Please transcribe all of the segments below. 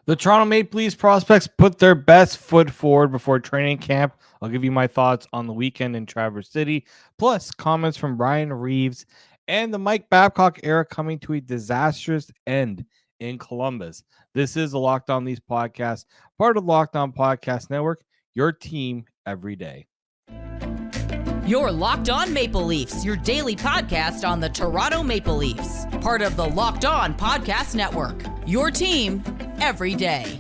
The Toronto Maple Leafs prospects put their best foot forward before training camp. I'll give you my thoughts on the weekend in Traverse City, plus comments from Ryan Reaves and the Mike Babcock era coming to a disastrous end in Columbus. This is the Locked On Leafs podcast, part of the Locked On Podcast Network, your team every day. You're Locked On Maple Leafs, your daily podcast on the Toronto Maple Leafs, part of the Locked On Podcast Network, your team every day.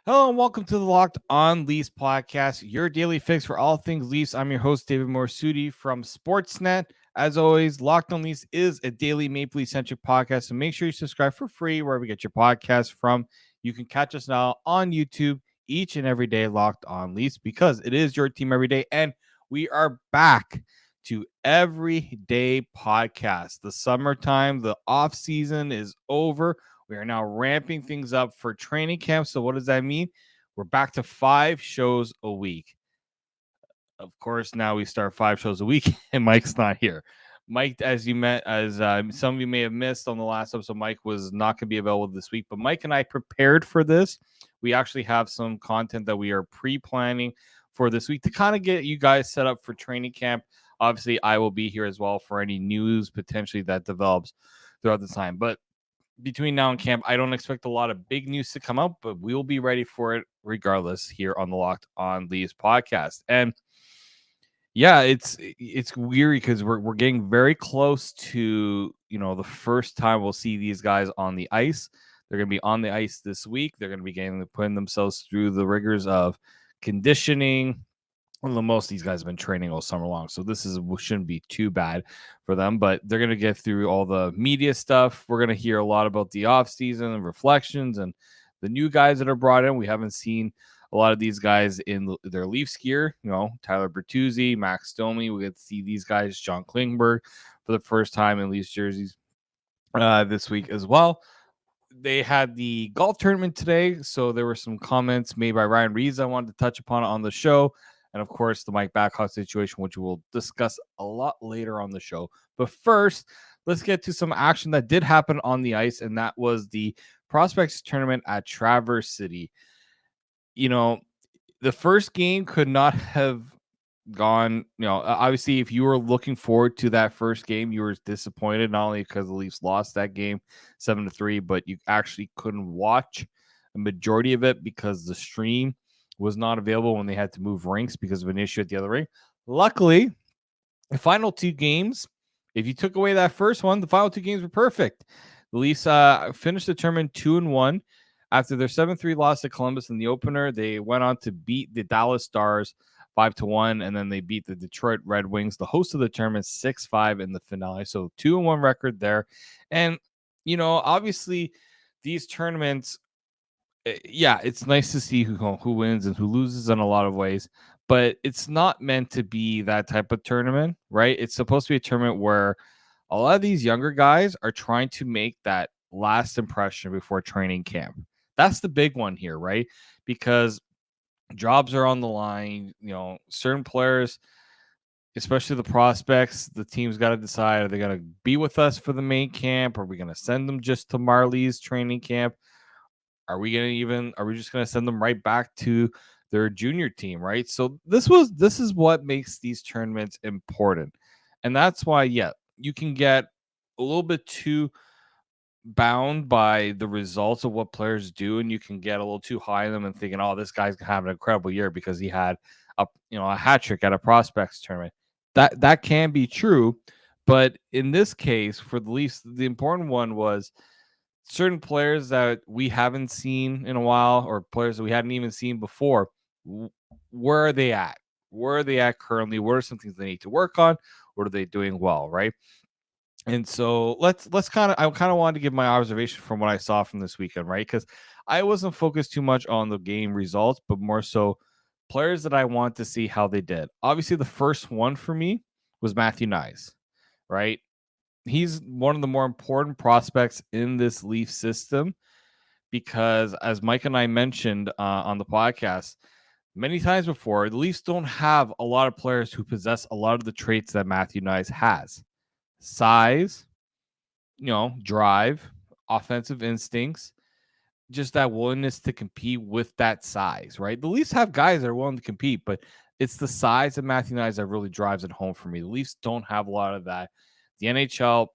Hello and welcome to the Locked On Leafs podcast, your daily fix for all things Leafs. I'm your host, David Morassutti from Sportsnet. As always, Locked On Leafs is a daily Maple Leaf-centric podcast, so make sure you subscribe for free wherever you get your podcast from. You can catch us now on YouTube each and every day, Locked On Leafs, because it is your team every day, and we are back to everyday podcast. The summertime, the off season is over. We are now ramping things up for training camp. So what does that mean? We're back to 5 shows a week. Of course, now we start 5 shows a week, and Mike's not here. Mike, as some of you may have missed on the last episode, Mike was not going to be available this week. But Mike and I prepared for this. We actually have some content that we are pre-planning for this week to kind of get you guys set up for training camp. Obviously, I will be here as well for any news potentially that develops throughout the time. But between now and camp, I don't expect a lot of big news to come out, but we'll be ready for it regardless here on the Locked On Leafs podcast. And yeah, it's weird because we're getting very close to, the first time we'll see these guys on the ice. They're going to be on the ice this week. They're going to be putting themselves through the rigors of conditioning. Well, most of these guys have been training all summer long, so shouldn't be too bad for them. But they're going to get through all the media stuff. We're going to hear a lot about the offseason and reflections and the new guys that are brought in. We haven't seen a lot of these guys in their Leafs gear. Tyler Bertuzzi, Max Domi. We get to see these guys, John Klingberg, for the first time in Leafs jerseys this week as well. They had the golf tournament today, so there were some comments made by Ryan Reaves I wanted to touch upon on the show. And, of course, the Mike Babcock situation, which we'll discuss a lot later on the show. But first, let's get to some action that did happen on the ice, and that was the Prospects tournament at Traverse City. The first game could not have gone, obviously, if you were looking forward to that first game, you were disappointed, not only because the Leafs lost that game 7-3, but you actually couldn't watch a majority of it because the stream was not available when they had to move rinks because of an issue at the other rink. Luckily, the final 2 games, if you took away that first one, the final 2 games were perfect. The Leafs finished the tournament 2-1. After their 7-3 loss to Columbus in the opener, they went on to beat the Dallas Stars 5-1, and then they beat the Detroit Red Wings, the host of the tournament, 6-5 in the finale. So 2-1 record there. And, obviously these tournaments, it's nice to see who wins and who loses in a lot of ways, but it's not meant to be that type of tournament, right? It's supposed to be a tournament where a lot of these younger guys are trying to make that last impression before training camp. That's the big one here, right? Because jobs are on the line. Certain players, especially the prospects, the team's got to decide, are they going to be with us for the main camp? Are we going to send them just to Marlies training camp? Are we just going to send them right back to their junior team, right? So this is what makes these tournaments important. And that's why, you can get a little bit too bound by the results of what players do, and you can get a little too high on them and thinking, oh, this guy's gonna have an incredible year because he had a hat trick at a prospects tournament. That can be true, but in this case, for the Leafs, the important one was certain players that we haven't seen in a while, or players that we hadn't even seen before. Where are they at? Where are they at currently? What are some things they need to work on? What are they doing well, right? And so I kind of wanted to give my observation from what I saw from this weekend, right? Because I wasn't focused too much on the game results, but more so players that I want to see how they did. Obviously, the first one for me was Matthew Knies, right? He's one of the more important prospects in this Leaf system because as Mike and I mentioned on the podcast many times before, the Leafs don't have a lot of players who possess a lot of the traits that Matthew Knies has. Size, drive, offensive instincts, just that willingness to compete with that size, right? The Leafs have guys that are willing to compete, but it's the size of Matthew Knies that really drives it home for me. The Leafs don't have a lot of that. The NHL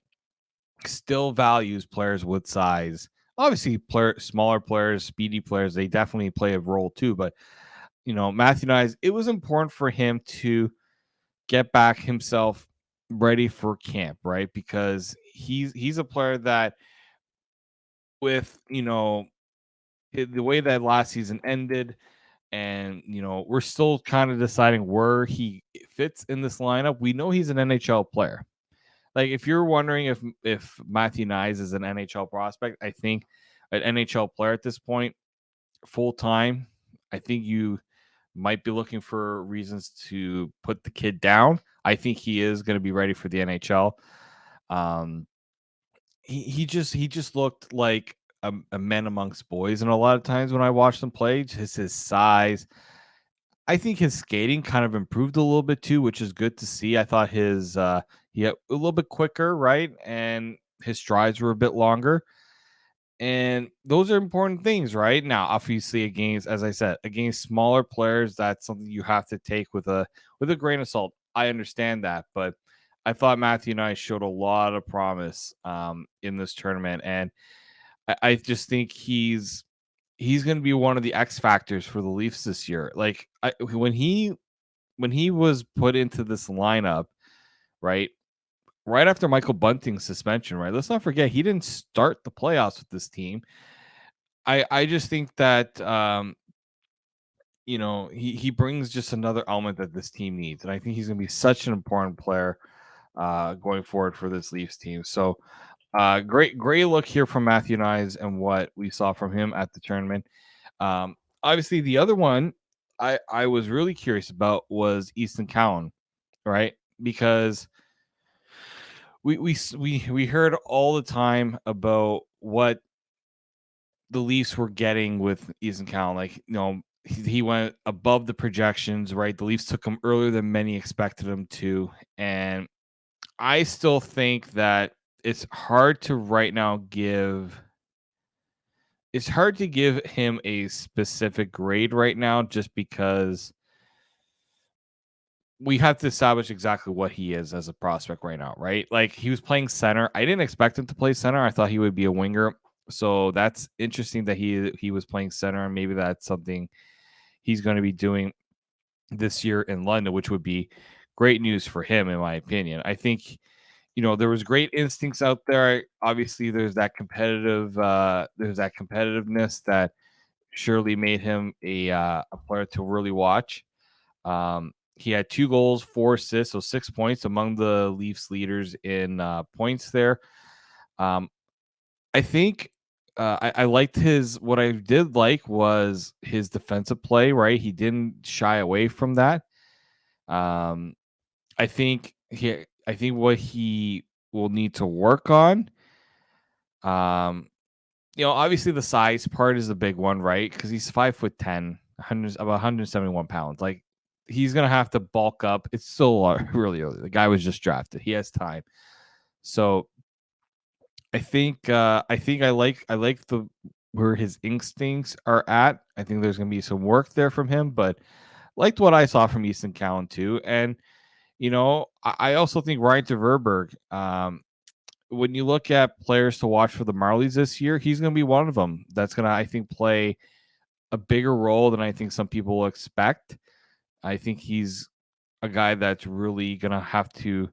still values players with size. Obviously, smaller players, speedy players, they definitely play a role too. But Matthew Knies, it was important for him to get back himself ready for camp, right? Because he's a player that, with the way that last season ended, and we're still kind of deciding where he fits in this lineup. We know he's an NHL player. Like, if you're wondering if Matthew Knies is an NHL prospect, I think an NHL player at this point, full time, I think you might be looking for reasons to put the kid down. I think he is going to be ready for the NHL. He just looked like a man amongst boys, and a lot of times when I watched him play, just his size. I think his skating kind of improved a little bit too, which is good to see. I thought his he had a little bit quicker, right? And his strides were a bit longer. And those are important things, right? Now, obviously, as I said, against smaller players, that's something you have to take with a grain of salt. I understand that, but I thought Matthew Knies showed a lot of promise in this tournament, and I just think he's going to be one of the X factors for the Leafs this year. Like, when he was put into this lineup, right after Michael Bunting's suspension, right? Let's not forget he didn't start the playoffs with this team. I just think that he brings just another element that this team needs, and I think he's going to be such an important player going forward for this Leafs team. So great look here from Matthew Knies and what we saw from him at the tournament. Obviously, the other one I was really curious about was Easton Cowan, right? Because we heard all the time about what the Leafs were getting with Easton Cowan. Like, he went above the projections, right? The Leafs took him earlier than many expected him to, and I still think that it's hard to right now give him a specific grade right now, just because we have to establish exactly what he is as a prospect right now, right? Like, he was playing center. I didn't expect him to play center. I thought he would be a winger. So that's interesting that he was playing center, and maybe that's something he's going to be doing this year in London, which would be great news for him, in my opinion. I think there was great instincts out there. Obviously, there's that competitiveness that surely made him a player to really watch. He had 2 goals, 4 assists, so 6 points, among the Leafs leaders in points there. I think I liked what I did like was his defensive play, right? He didn't shy away from that. I think what he will need to work on, obviously the size part is a big one, right? Because he's 5'10", about 171 pounds. Like, he's gonna have to bulk up. It's still really early. The guy was just drafted. He has time. So I think I like where his instincts are at. I think there's gonna be some work there from him, but liked what I saw from Easton Cowan too. And I also think Ryan Verberg, when you look at players to watch for the Marlies this year, he's going to be one of them. That's going to, I think, play a bigger role than I think some people will expect. I think he's a guy that's really going to have to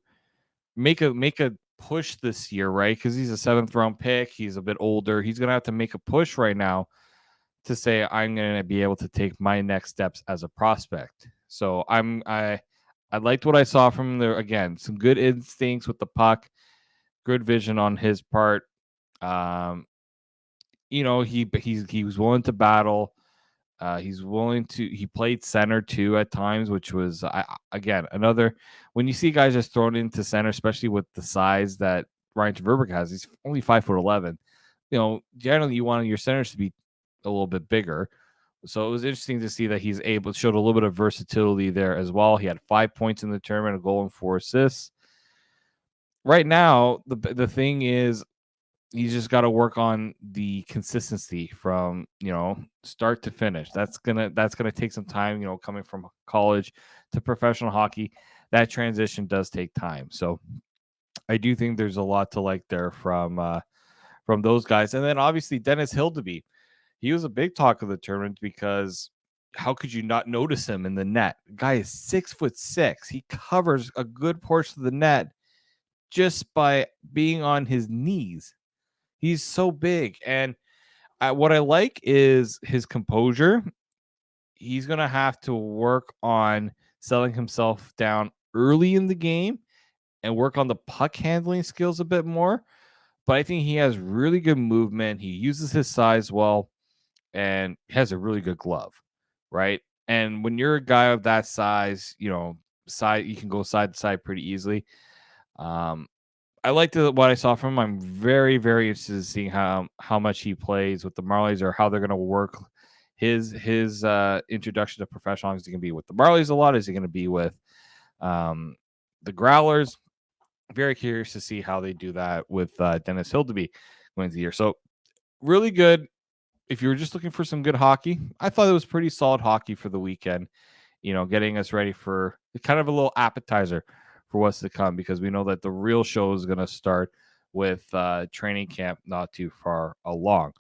make a push this year, right? Because he's a 7th round pick. He's a bit older. He's going to have to make a push right now to say, I'm going to be able to take my next steps as a prospect. So I liked what I saw from him there. Again, some good instincts with the puck, good vision on his part. He was willing to battle. He played center too at times, which was another, when you see guys just thrown into center, especially with the size that Ryan Verberg has, he's only 5'11". generally you want your centers to be a little bit bigger. So it was interesting to see that he's showed a little bit of versatility there as well. He had 5 points in the tournament, a goal and 4 assists. Right now, the thing is, he's just got to work on the consistency from start to finish. That's gonna take some time. Coming from college to professional hockey, that transition does take time. So I do think there's a lot to like there from those guys. And then obviously Dennis Hildeby, he was a big talk of the tournament because how could you not notice him in the net? The guy is 6'6". He covers a good portion of the net just by being on his knees. He's so big. And what I like is his composure. He's going to have to work on selling himself down early in the game and work on the puck handling skills a bit more. But I think he has really good movement. He uses his size well and has a really good glove, right? And when you're a guy of that size, you can go side to side pretty easily. I liked what I saw from him. I'm very, very interested in seeing how much he plays with the Marlies or how they're going to work his introduction to professional hockey. Is he going to be with the Marlies a lot? Is he going to be with the Growlers? Very curious to see how they do that with Dennis Hildeby going the year. So really good. If you were just looking for some good hockey, I thought it was pretty solid hockey for the weekend. Getting us ready for kind of a little appetizer for what's to come, because we know that the real show is going to start with training camp not too far along.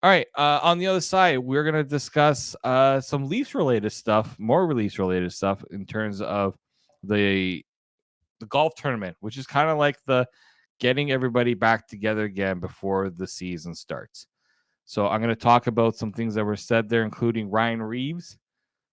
All right. On the other side, we're going to discuss some Leafs-related stuff, more Leafs-related stuff in terms of the golf tournament, which is kind of like the getting everybody back together again before the season starts. So I'm going to talk about some things that were said there, including Ryan Reaves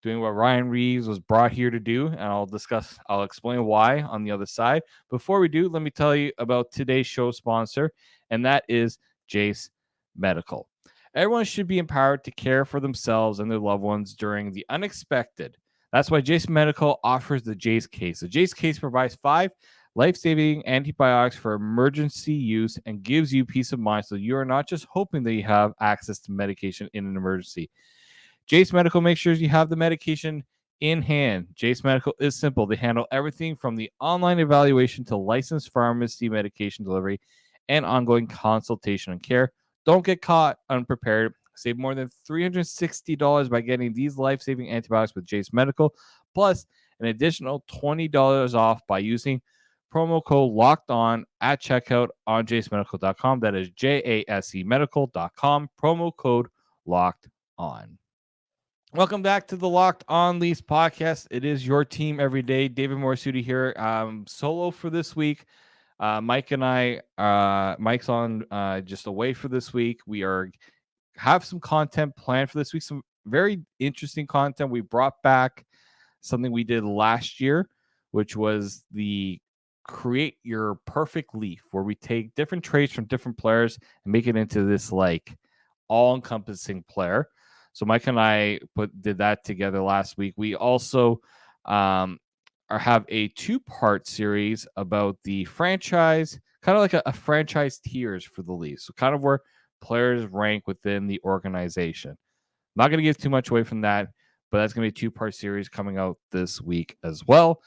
doing what Ryan Reaves was brought here to do, and I'll explain why on the other side. Before we do, let me tell you about today's show sponsor, and that is Jase Medical. Everyone should be empowered to care for themselves and their loved ones during the unexpected. That's why Jase Medical offers the Jase Case. The Jase Case provides 5 life-saving antibiotics for emergency use and gives you peace of mind so you are not just hoping that you have access to medication in an emergency. Jase Medical makes sure you have the medication in hand. Jase Medical is simple. They handle everything from the online evaluation to licensed pharmacy medication delivery and ongoing consultation and care. Don't get caught unprepared. Save more than $360 by getting these life-saving antibiotics with Jase Medical, plus an additional $20 off by using promo code LOCKEDON at checkout on jasemedical.com. That is JASEmedical.com. Promo code LOCKEDON. Welcome back to the Locked On Leafs podcast. It is your team every day. David Morassutti here. Solo for this week. Mike and I, Mike's on just away for this week. We have some content planned for this week. Some very interesting content. We brought back something we did last year, which was the Create Your Perfect Leaf, where we take different traits from different players and make it into this like all-encompassing player. So Mike and I did that together last week. We also have a 2-part series about the franchise, kind of like a franchise tiers for the Leafs. So kind of where players rank within the organization. I'm not going to give too much away from that, but that's going to be a 2-part series coming out this week as well.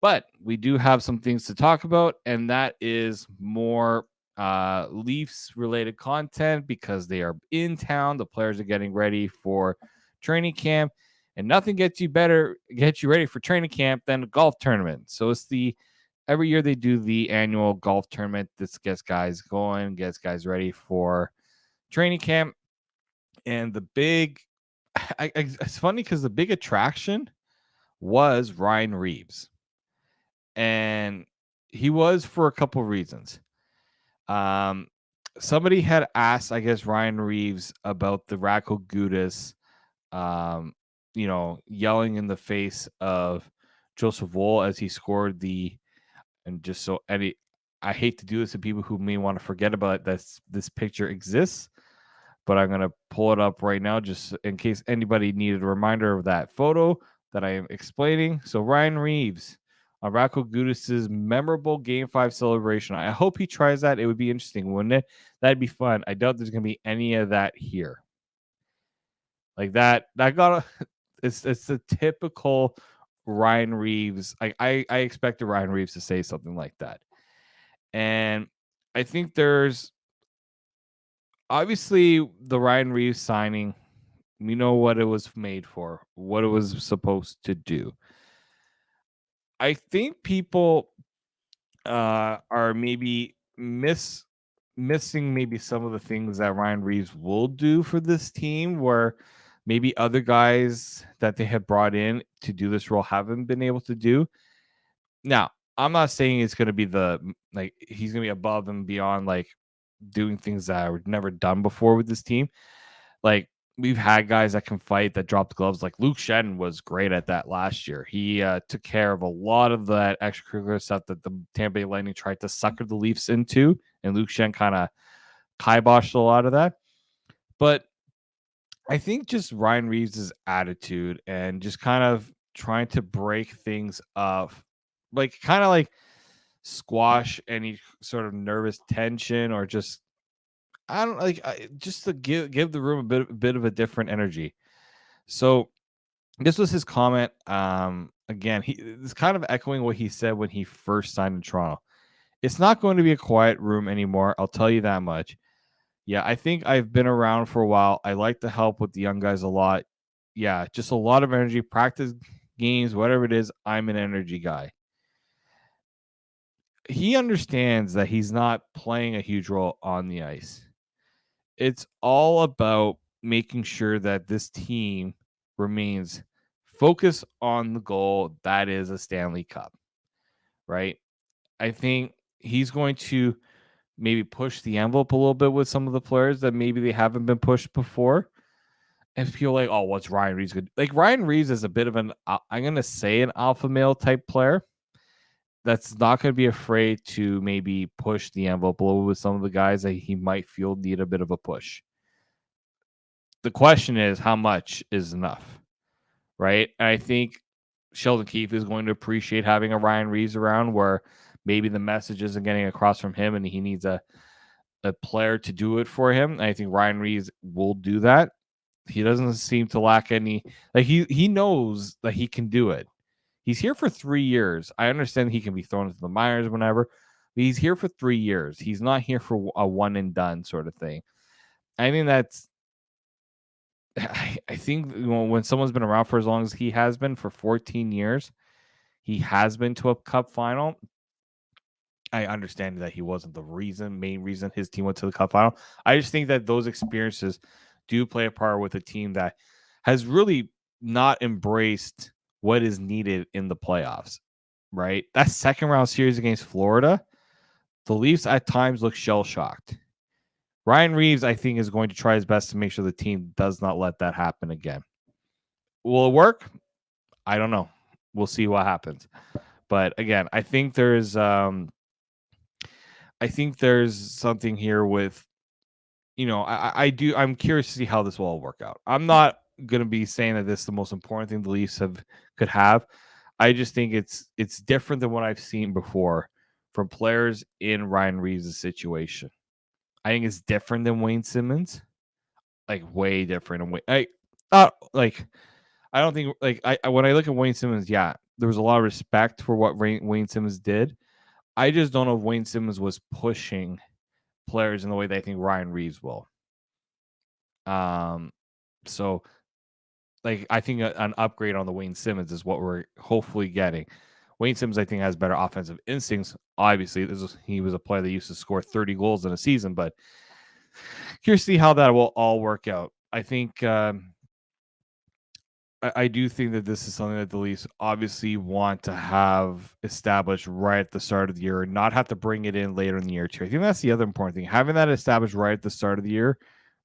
But we do have some things to talk about, and that is more Leafs related content because they are in town. The players are getting ready for training camp, and nothing gets you ready for training camp than a golf tournament. So it's every year they do the annual golf tournament. This gets guys going, gets guys ready for training camp. And it's funny because the big attraction was Ryan Reaves, and he was for a couple reasons. Somebody had asked, I guess, Ryan Reaves about the Radko Gudas, yelling in the face of Joseph Woll as he scored I hate to do this to people who may want to forget about it, that this picture exists, but I'm going to pull it up right now just in case anybody needed a reminder of that photo that I am explaining. So Ryan Reaves on Radko Gudas's memorable Game 5 celebration. I hope he tries that. It would be interesting, wouldn't it? That'd be fun. I doubt there's going to be any of that here. Like that got it's the typical Ryan Reaves. I expected Ryan Reaves to say something like that. And I think there's obviously the Ryan Reaves signing. We know what it was made for, what it was supposed to do. I think people are maybe missing maybe some of the things that Ryan Reaves will do for this team, where maybe other guys that they have brought in to do this role haven't been able to do. Now, I'm not saying it's going to be he's going to be above and beyond, like doing things that were never done before with this team. Like, we've had guys that can fight, that dropped gloves. Like Luke Shen was great at that last year. He took care of a lot of that extracurricular stuff that the Tampa Bay Lightning tried to sucker the Leafs into, and Luke Shen kind of kiboshed a lot of that. But I think just Ryan Reaves' attitude and just kind of trying to break things up, like kind of like squash any sort of nervous tension, or just I don't just to give the room a bit of a different energy. So this was his comment. Again, he is kind of echoing what he said when he first signed in Toronto. It's not going to be a quiet room anymore. I'll tell you that much. Yeah, I think I've been around for a while. I like to help with the young guys a lot. Yeah, just a lot of energy, practice games, whatever it is. I'm an energy guy. He understands that he's not playing a huge role on the ice. It's all about making sure that this team remains focused on the goal that is a Stanley Cup, right? I think he's going to maybe push the envelope a little bit with some of the players that maybe they haven't been pushed before. And feel like, oh, what's Ryan Reaves good? Like Ryan Reaves is a bit of an, I'm going to say an alpha male type player that's not going to be afraid to maybe push the envelope a little with some of the guys that he might feel need a bit of a push. The question is, how much is enough, right? And I think Sheldon Keefe is going to appreciate having a Ryan Reaves around, where maybe the message isn't getting across from him and he needs a player to do it for him. And I think Ryan Reaves will do that. He doesn't seem to lack any, like he knows that he can do it. He's here for 3 years. I understand he can be thrown into the minors whenever, but he's here for 3 years. He's not here for a one and done sort of thing. I think that's, I think when someone's been around for as long as he has been, for 14 years, he has been to a cup final. I understand that he wasn't the main reason his team went to the cup final. I just think that those experiences do play a part with a team that has really not embraced what is needed in the playoffs, right? That second round series against Florida, the Leafs at times look shell-shocked. Ryan Reaves, I think, is going to try his best to make sure the team does not let that happen again. Will it work? I don't know. We'll see what happens. But again, I think there's something here with, I'm curious to see how this will all work out. I'm not going to be saying that this is the most important thing the Leafs could have. I just think it's different than what I've seen before from players in Ryan Reaves' situation. I think it's different than Wayne Simmons, like way different. And I don't think when I look at Wayne Simmons, yeah, there was a lot of respect for what Wayne Simmons did. I just don't know if Wayne Simmons was pushing players in the way that I think Ryan Reaves will. So I think an upgrade on the Wayne Simmons is what we're hopefully getting. Wayne Simmons, I think, has better offensive instincts. Obviously, he was a player that used to score 30 goals in a season, but curious to see how that will all work out. I think I do think that this is something that the Leafs obviously want to have established right at the start of the year, and not have to bring it in later in the year too. I think that's the other important thing, having that established right at the start of the year,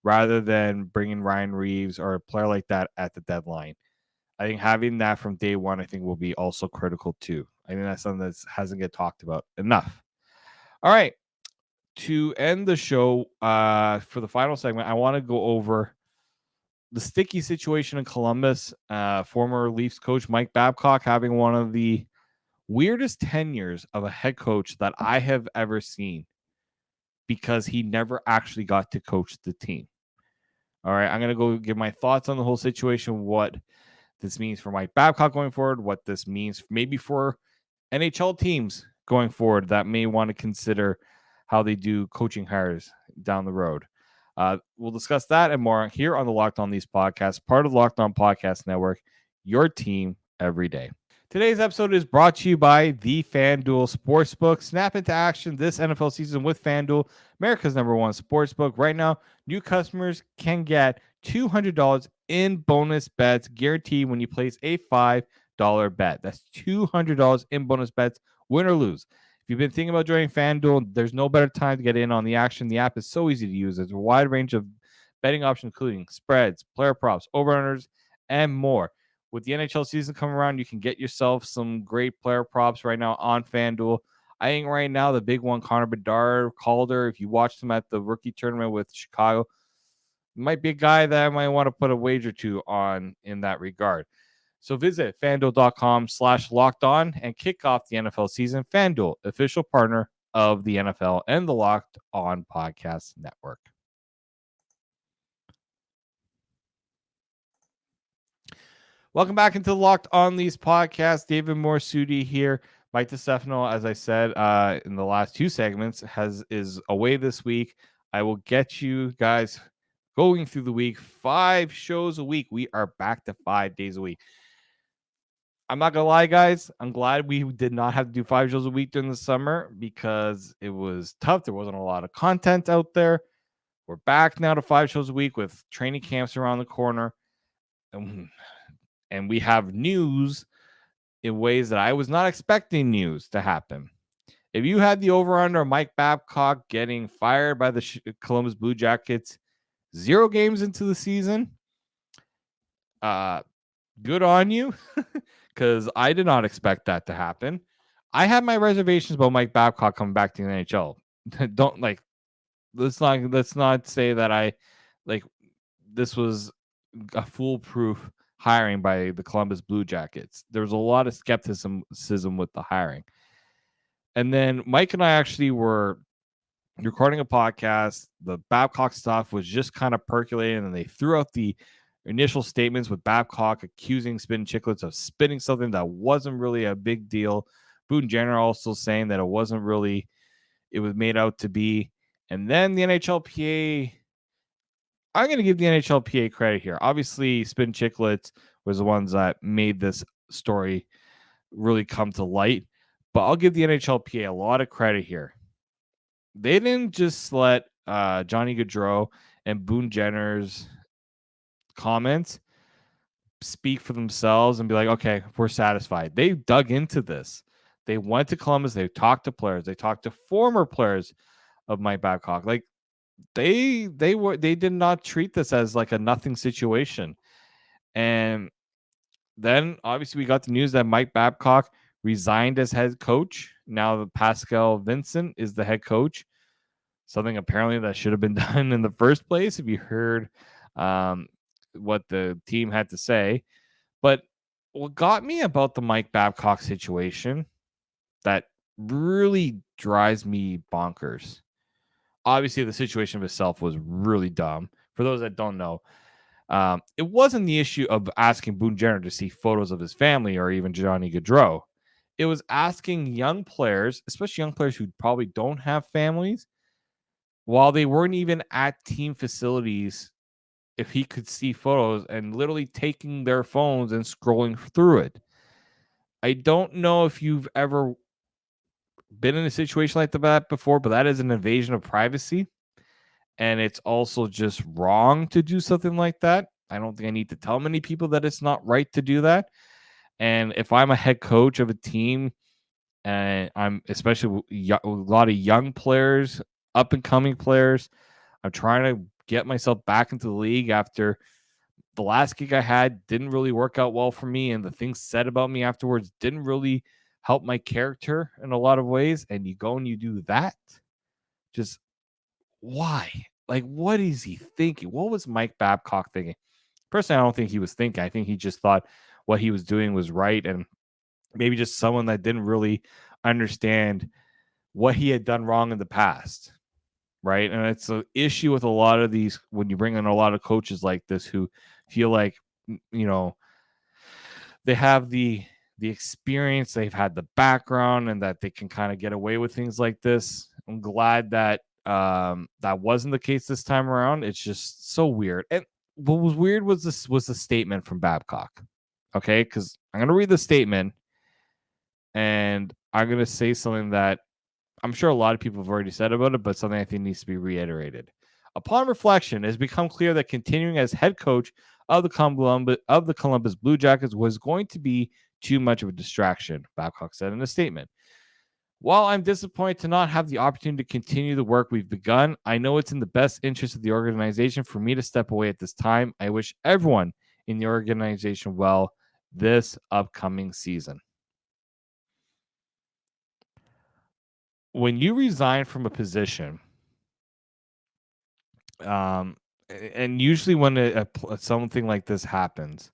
rather than bringing Ryan Reaves or a player like that at the deadline. I think having that from day one, I think, will be also critical too. I think that's something that hasn't get talked about enough. All right, to end the show, for the final segment, I want to go over the sticky situation in Columbus. Former Leafs coach Mike Babcock having one of the weirdest tenures of a head coach that I have ever seen because he never actually got to coach the team. All right, I'm going to go give my thoughts on the whole situation, what this means for Mike Babcock going forward, what this means maybe for NHL teams going forward that may want to consider how they do coaching hires down the road. We'll discuss that and more here on the Locked On Leafs podcast, part of the Locked On Podcast Network, your team every day. Today's episode is brought to you by the FanDuel Sportsbook. Snap into action this NFL season with FanDuel, America's #1 sportsbook. Right now, new customers can get $200 in bonus bets guaranteed when you place a $5 bet. That's $200 in bonus bets, win or lose. If you've been thinking about joining FanDuel, there's no better time to get in on the action. The app is so easy to use. There's a wide range of betting options, including spreads, player props, over-unders, and more. With the NHL season coming around, you can get yourself some great player props right now on FanDuel. I think right now the big one, Connor Bedard, Calder, if you watched him at the rookie tournament with Chicago, might be a guy that I might want to put a wager to on in that regard. So visit FanDuel.com/lockedon and kick off the NFL season. FanDuel, official partner of the NFL and the Locked On Podcast Network. Welcome back into the Locked On Leafs podcast. David Morassutti here. Mike DeStefano, as I said in the last two segments, is away this week. I will get you guys going through the week. 5 shows a week. We are back to 5 days a week. I'm not going to lie, guys. I'm glad we did not have to do 5 shows a week during the summer because it was tough. There wasn't a lot of content out there. We're back now to 5 shows a week with training camps around the corner. And we have news in ways that I was not expecting news to happen. If you had the over-under Mike Babcock getting fired by the Columbus Blue Jackets 0 games into the season, good on you, because I did not expect that to happen. I had my reservations about Mike Babcock coming back to the NHL. Let's not say that this was a foolproof hiring by the Columbus Blue Jackets. There was a lot of skepticism with the hiring. And then Mike and I actually were recording a podcast. The Babcock stuff was just kind of percolating, and they threw out the initial statements with Babcock accusing Spin Chicklets of spinning something that wasn't really a big deal. Boone Jenner also saying that it was made out to be. And then the NHLPA, I'm going to give the NHLPA credit here. Obviously, Spin Chicklets was the ones that made this story really come to light. But I'll give the NHLPA a lot of credit here. They didn't just let Johnny Gaudreau and Boone Jenner's comments speak for themselves and be like, okay, we're satisfied. They dug into this. They went to Columbus. They talked to players. They talked to former players of Mike Babcock. Like, they did not treat this as like a nothing situation. And then obviously we got the news that Mike Babcock resigned as head coach. Now Pascal Vincent is the head coach. Something apparently that should have been done in the first place if you heard what the team had to say. But what got me about the Mike Babcock situation that really drives me bonkers. Obviously, the situation of itself was really dumb. For those that don't know, it wasn't the issue of asking Boone Jenner to see photos of his family or even Johnny Gaudreau. It was asking young players, especially young players who probably don't have families, while they weren't even at team facilities, if he could see photos and literally taking their phones and scrolling through it. I don't know if you've ever been in a situation like that before, but that is an invasion of privacy. And it's also just wrong to do something like that. I don't think I need to tell many people that it's not right to do that. And if I'm a head coach of a team, and I'm especially a lot of young players, up and coming players, I'm trying to get myself back into the league after the last gig I had didn't really work out well for me. And the things said about me afterwards didn't really help my character in a lot of ways. And you go and you do that. Just why? Like, what is he thinking? What was Mike Babcock thinking? Personally, I don't think he was thinking. I think he just thought what he was doing was right. And maybe just someone that didn't really understand what he had done wrong in the past, right? And it's an issue with a lot of these when you bring in a lot of coaches like this who feel like, they have the experience, they've had the background, and that they can kind of get away with things like this. I'm glad that that wasn't the case this time around. It's just so weird. And what was weird was the statement from Babcock. Okay, because I'm gonna read the statement and I'm gonna say something that I'm sure a lot of people have already said about it, but something I think needs to be reiterated. Upon reflection, it has become clear that continuing as head coach of the Columbus Blue Jackets was going to be too much of a distraction, Babcock said in a statement. While I'm disappointed to not have the opportunity to continue the work we've begun, I know it's in the best interest of the organization for me to step away at this time. I wish everyone in the organization well this upcoming season. When you resign from a position, and usually when something like this happens,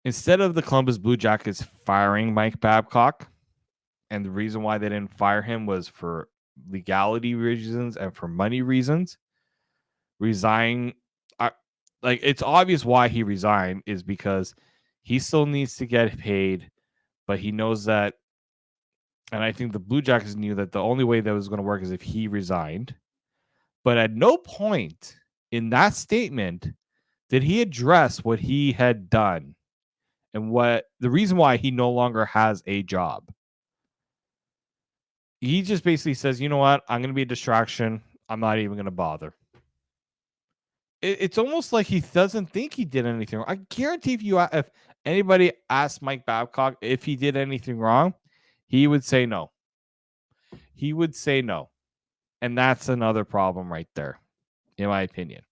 instead of the Columbus Blue Jackets firing Mike Babcock, and the reason why they didn't fire him was for legality reasons and for money reasons, like it's obvious why he resigned is because he still needs to get paid, but he knows that, and I think the Blue Jackets knew that the only way that was going to work is if he resigned. But at no point in that statement did he address what he had done and what the reason why he no longer has a job. He just basically says, you know what? I'm going to be a distraction. I'm not even going to bother. It's almost like he doesn't think he did anything wrong. I guarantee if anybody asked Mike Babcock if he did anything wrong, he would say no. He would say no. And that's another problem right there, in my opinion.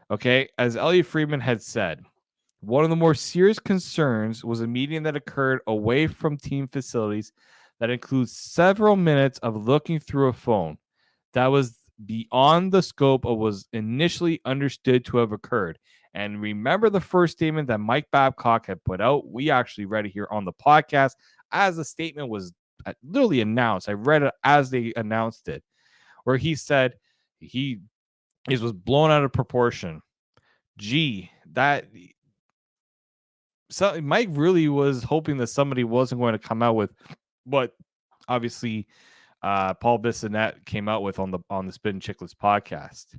Okay, as Elliot Friedman had said, one of the more serious concerns was a meeting that occurred away from team facilities that includes several minutes of looking through a phone. That was beyond the scope of what was initially understood to have occurred. And remember the first statement that Mike Babcock had put out? We actually read it here on the podcast as the statement was literally announced. I read it as they announced it, where he said it was blown out of proportion. Gee, so Mike really was hoping that somebody wasn't going to come out with what obviously Paul Bissonnette came out with on the Spin Chicklets podcast.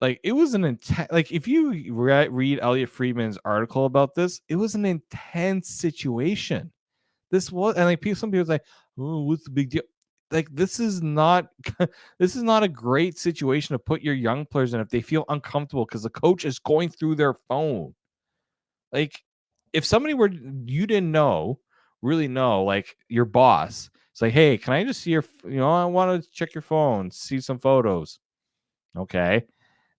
Like it was an intense. Like if you read Elliot Friedman's article about this, it was an intense situation. This was, and like some people like, oh, what's the big deal? Like this is not a great situation to put your young players in if they feel uncomfortable because the coach is going through their phone. Like if somebody you didn't really know, like your boss, it's like, hey, can I just see your, I want to check your phone, see some photos. Okay.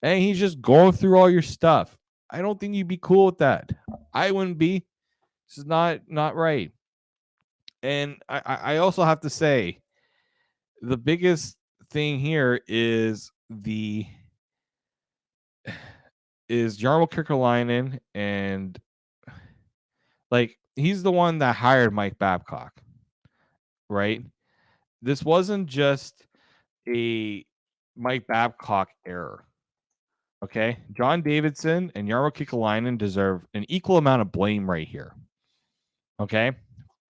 And he's just going through all your stuff. I don't think you'd be cool with that. I wouldn't be. This is not right. And I also have to say, the biggest thing here is Jarmo Kekalainen, and like he's the one that hired Mike Babcock, right? This wasn't just a Mike Babcock error. Okay, John Davidson and Jarmo Kekalainen deserve an equal amount of blame right here. Okay,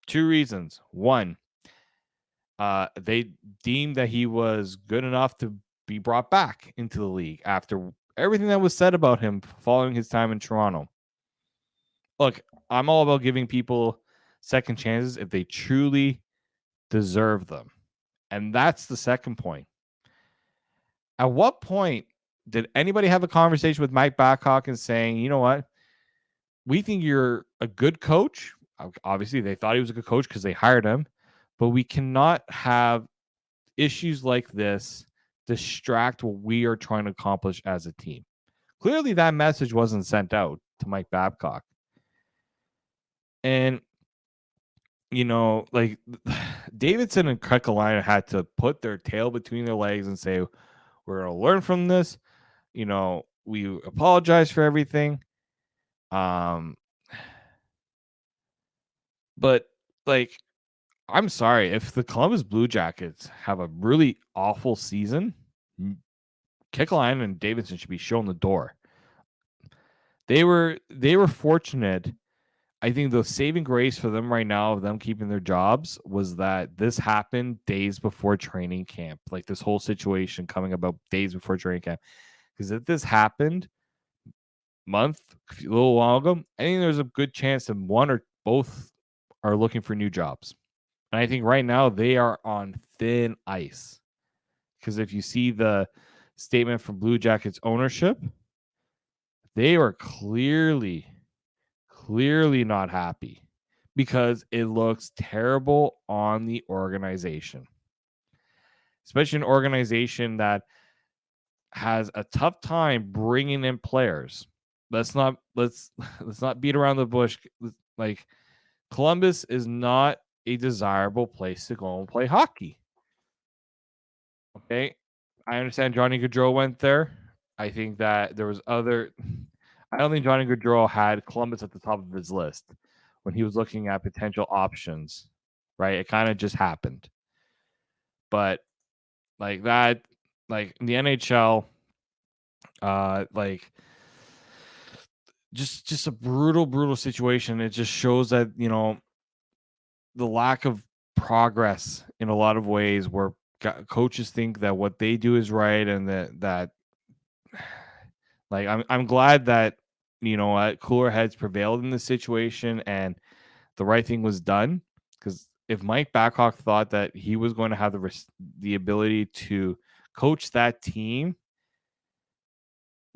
2 reasons. One, they deemed that he was good enough to be brought back into the league after everything that was said about him following his time in Toronto. Look, I'm all about giving people second chances if they truly deserve them. And that's the second point. At what point did anybody have a conversation with Mike Babcock and saying, you know what? We think you're a good coach. Obviously, they thought he was a good coach because they hired him. But we cannot have issues like this distract what we are trying to accomplish as a team. Clearly, that message wasn't sent out to Mike Babcock. And, like Davidson and Kekalainen had to put their tail between their legs and say, we're going to learn from this. We apologize for everything. But like, I'm sorry if the Columbus Blue Jackets have a really awful season. Kekalainen and Davidson should be shown the door. They were fortunate. I think the saving grace for them right now of them keeping their jobs was that this happened days before training camp. Like this whole situation coming about days before training camp. Because if this happened a little while ago, I think there's a good chance that one or both are looking for new jobs. And I think right now they are on thin ice. Because if you see the statement from Blue Jackets ownership, they are clearly not happy because it looks terrible on the organization, especially an organization that has a tough time bringing in players. Let's not beat around the bush. Like, Columbus is not a desirable place to go and play hockey. Okay, I understand Johnny Gaudreau went there. I think that there was other. I don't think Johnny Gaudreau had Columbus at the top of his list when he was looking at potential options. Right, it kind of just happened. But like that, like in the NHL, like just a brutal situation. It just shows that, you know, the lack of progress in a lot of ways where coaches think that what they do is right, and that like I'm glad that, you know, cooler heads prevailed in this situation and the right thing was done. Because if Mike Babcock thought that he was going to have the ability to coach that team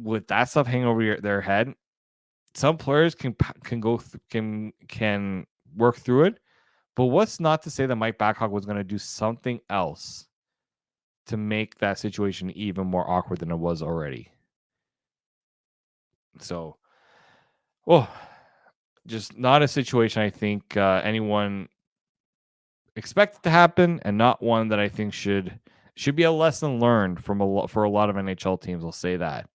with that stuff hanging over their head, some players can work through it. But what's not to say that Mike Babcock was going to do something else to make that situation even more awkward than it was already? So, just not a situation I think anyone expected to happen, and not one that I think should be a lesson learned for a lot of NHL teams. I'll say that.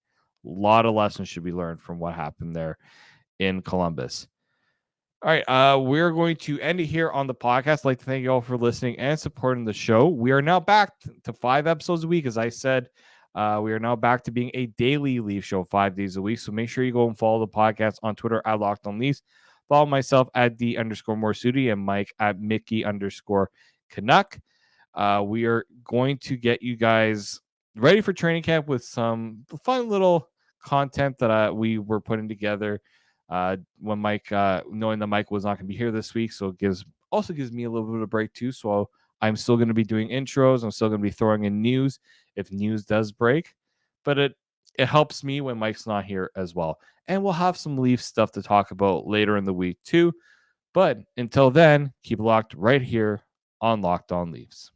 A lot of lessons should be learned from what happened there in Columbus. All right, we're going to end it here on the podcast. I'd like to thank you all for listening and supporting the show. We are now back to 5 episodes a week. As I said, we are now back to being a daily Leaf show 5 days a week. So make sure you go and follow the podcast on Twitter at Locked On Leafs. Follow myself at _Morassutti and Mike at Mickey_Canuck. We are going to get you guys ready for training camp with some fun little content that we were putting together. When Mike, knowing that Mike was not going to be here this week, so it gives me a little bit of a break too. So I'm still going to be doing intros. I'm still going to be throwing in news if news does break, but it helps me when Mike's not here as well. And we'll have some Leaf stuff to talk about later in the week too. But until then, keep locked right here on Locked On Leafs.